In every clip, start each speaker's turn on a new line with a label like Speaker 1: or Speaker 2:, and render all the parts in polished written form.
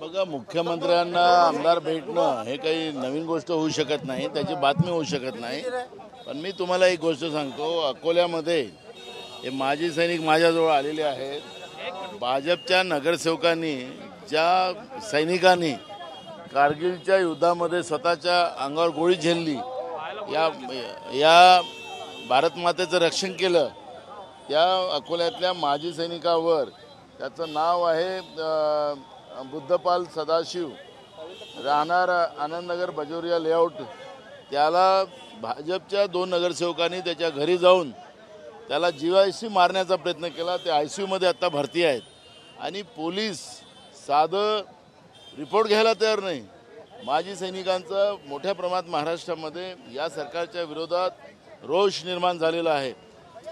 Speaker 1: बघा, मुख्यमंत्र्यांना आमदार भेटणं हे काही नवीन गोष्ट होऊ शकत नाही, त्याची बातमी होऊ शकत नाही। पण मी तुम्हाला एक गोष्ट सांगतो, अकोल्यामध्ये हे माजी सैनिक माझ्याजवळ आलेले आहेत। भाजपच्या नगरसेवकांनी, ज्या सैनिकांनी कारगिलच्या युद्धामध्ये स्वतःच्या अंगावर गोळी झेलली, या भारत मातेचं रक्षण केलं, त्या अकोल्यातल्या माजी सैनिकावर, त्याचं नाव आहे बुद्धपाल सदाशिव, राहणार आनंदनगर बजोरिया लेआउट, त्याला भाजपच्या 2 नगरसेवकांनी त्याच्या घरी जाऊन त्याला जीवाशी मारण्याचा प्रयत्न केला। ते ICUमध्ये आता भरती आहेत आणि पोलीस साधं रिपोर्ट घ्यायला तयार नाही। माजी सैनिकांचा मोठ्या प्रमाणात महाराष्ट्रामध्ये या सरकारच्या विरोधात रोष निर्माण झालेला आहे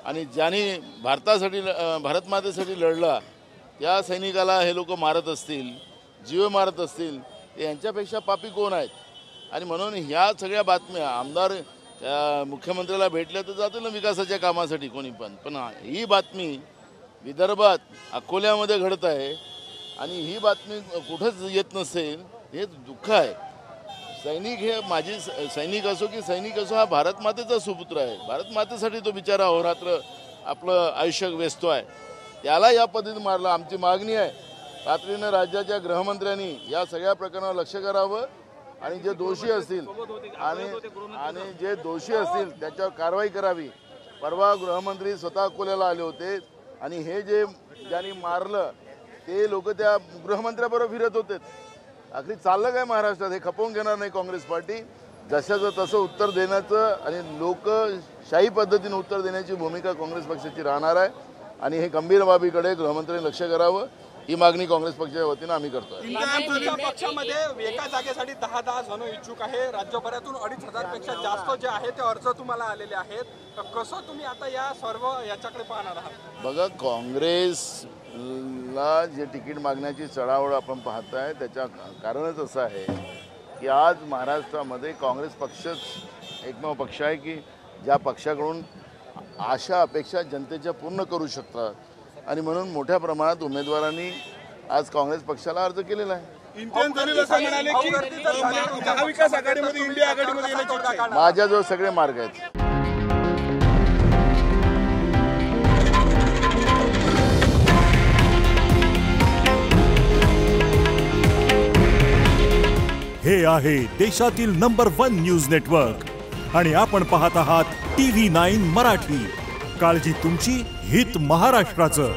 Speaker 1: आणि ज्यांनी भारत मातेसाठी लढला त्या सैनिकाला हे लोक मारत असतील, जीव मारत असतील, यांच्यापेक्षा पापी कोण आहेत? आणि म्हणून ह्या सगळ्या बातम्या, आमदार मुख्यमंत्र्याला भेटल्या तर जातील ना विकासाच्या कामासाठी कोणी पण ही बातमी विदर्भात अकोल्यामध्ये घडत आहे आणि ही बातमी कुठंच येत नसेल, हे दुःख आहे। सैनिक हे माजी सैनिक असो की सैनिक असो, हा भारत मातेचा सुपुत्र आहे। भारत मातेसाठी तो बिचारा अहोरात्र आपलं आयुष्य वेचतो आहे, त्याला या पद्धतीने मारलं। आमची मागणी आहे तातडीनं राज्याच्या गृहमंत्र्यांनी या सगळ्या प्रकरणावर लक्ष करावं आणि जे दोषी असतील आणि जे दोषी असतील त्याच्यावर कारवाई करावी। परवा गृहमंत्री स्वतः अकोल्याला आले होते आणि हे जे ज्यांनी मारलं ते लोक त्या गृहमंत्र्याबरोबर फिरत होते। आखरी चाललं काय महाराष्ट्रात? हे खपवून घेणार नाही काँग्रेस पार्टी। जशाचं तसं उत्तर देण्याचं आणि लोकशाही पद्धतीने उत्तर देण्याची भूमिका काँग्रेस पक्षाची राहणार आहे आणि हे गंभीर बाबीकडे गृहमंत्र्यांनी लक्ष करावं, ही मागणी काँग्रेस पक्षाच्या वतीनं आम्ही करतोय।
Speaker 2: पक्षामध्ये एका जागेसाठी 10 जण इच्छुक आहे। राज्यभरातून 2,500 पेक्षा जास्त जे आहे ते अर्ज तुम्हाला आलेले आहेत। कसं तुम्ही आता या सर्व याच्याकडे पाहणार आहात?
Speaker 1: बघा, काँग्रेसला जे तिकीट मागण्याची चढाओढ आपण पाहताय त्याच्या कारणच असं आहे की आज महाराष्ट्रामध्ये काँग्रेस पक्षच एकमेव पक्ष आहे की ज्या पक्षाकडून आशा अपेक्षा जनतेच्या पूर्ण करू शकतात आणि म्हणून मोठ्या प्रमाणात उमेदवारांनी आज काँग्रेस पक्षाला अर्ज केलेला आहे। माझ्याजवळ सगळे मार्ग आहेत।
Speaker 3: हे आहे देशातील नंबर 1 न्यूज नेटवर्क आणि आपण पाहत आहात TV9 मराठी। काळजी तुमची, हित महाराष्ट्राचं।